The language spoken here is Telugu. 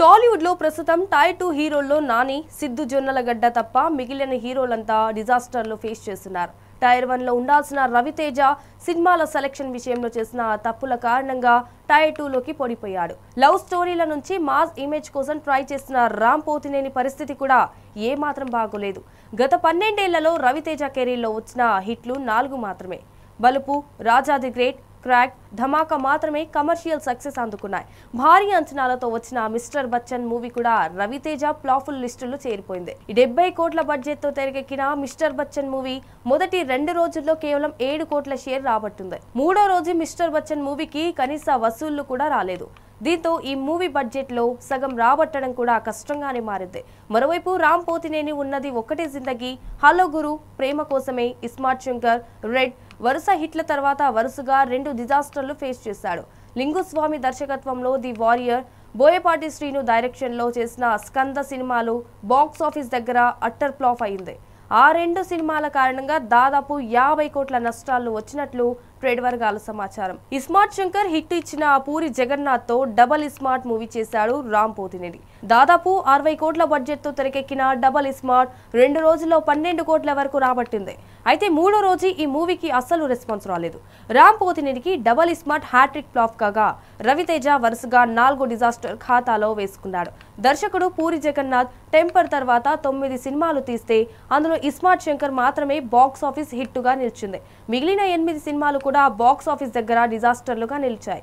టాలీవుడ్ లో ప్రస్తుతం టైర్ 2 హీరోల్లో నాని, సిద్ధు జొన్నలగడ్డ తప్ప మిగిలిన హీరోలంతా డిజాస్టర్లు ఫేస్ చేస్తున్నారు. టైర్ 1 లో ఉండాల్సిన రవితేజ సినిమాల సెలక్షన్ విషయంలో చేసిన తప్పుల కారణంగా టైర్ 2 లోకి పడిపోయాడు. లవ్ స్టోరీల నుంచి మాస్ ఇమేజ్ కోసం ట్రై చేసిన రామ్ పోతినేని పరిస్థితి కూడా ఏమాత్రం బాగోలేదు. గత 12 ఏళ్లలో రవితేజ కెరీర్లో వచ్చిన హిట్లు 4 మాత్రమే. బలుపు, రాజా ది గ్రేట్, క్రాక్, ధమాకా మాత్రమే కమర్షియల్ సక్సెస్ అందుకున్నాయి. భారీ అంచనాలతో వచ్చిన మిస్టర్ బచ్చన్ మూవీ కూడా రవితేజ ఫ్లాపుల్ లిస్టులో చేరిపోయింది. 70 కోట్ల బడ్జెట్ తో తెరకెక్కిన మిస్టర్ బచ్చన్ మూవీ మొదటి 2 రోజుల్లో కేవలం 7 కోట్ల షేర్ రాబట్టింది. 3వ రోజు మిస్టర్ బచ్చన్ మూవీకి కనీస వసూళ్లు కూడా రాలేదు. దీంతో ఈ మూవీ బడ్జెట్ లో సగం రాబట్టడం కూడా కష్టంగానే మారింది. మరోవైపు రామ్ పోతినేని ఉన్నది ఒక్కటే జిందగీ, హలో గురు, ప్రేమ కోసమే, ఇస్మార్ట్ శంకర్, రెడ్ వరుస హిట్ల తర్వాత వరుసగా 2 డిజాస్టర్లు ఫేస్ చేశాడు. లింగుస్వామి దర్శకత్వంలో The Warrior, Boyapati Srinu direction లో చేసిన స్కంద సినిమాలు బాక్స్ ఆఫీస్ దగ్గర అట్టర్ ఫ్లాప్ అయింది. ఆ 2 సినిమాల కారణంగా దాదాపు 50 కోట్ల నష్టాలు వచ్చినట్లు ట్రేడ్ వర్గాల సమాచారం. ఇస్మార్ట్ శంకర్ హిట్ ఇచ్చిన పూరి జగన్నాథ్ తో డబల్ ఇస్మార్ట్ మూవీ చేశాడు రామ్ పోతినేని. దాదాపు 60 కోట్ల బడ్జెట్ తో తెరకెక్కిన డబల్ ఇస్మార్ట్ 2 రోజుల్లో 12 కోట్ల వరకు రాబట్టింది. అయితే 3వ రోజు ఈ మూవీకి అస్సలు రెస్పాన్స్ రాలేదు. రామ్ పోతినేనికి డబల్ ఇస్మార్ట్ హ్యాట్రిక్ ఫ్లాప్ కాగా రవితేజ వరుసగా 4 డిజాస్టర్ ఖాతాలో వేసుకున్నాడు. దర్శకుడు పూరి జగన్నాథ్ టెంపర్ తర్వాత 9 సినిమాలు తీస్తే అందులో ఇస్మార్ట్ శంకర్ మాత్రమే బాక్స్ ఆఫీస్ హిట్టుగా నిలిచింది. మిగిలిన 8 సినిమాలు కూడా బాక్స్ ఆఫీస్ దగ్గర డిజాస్టర్లుగా నిలిచాయి.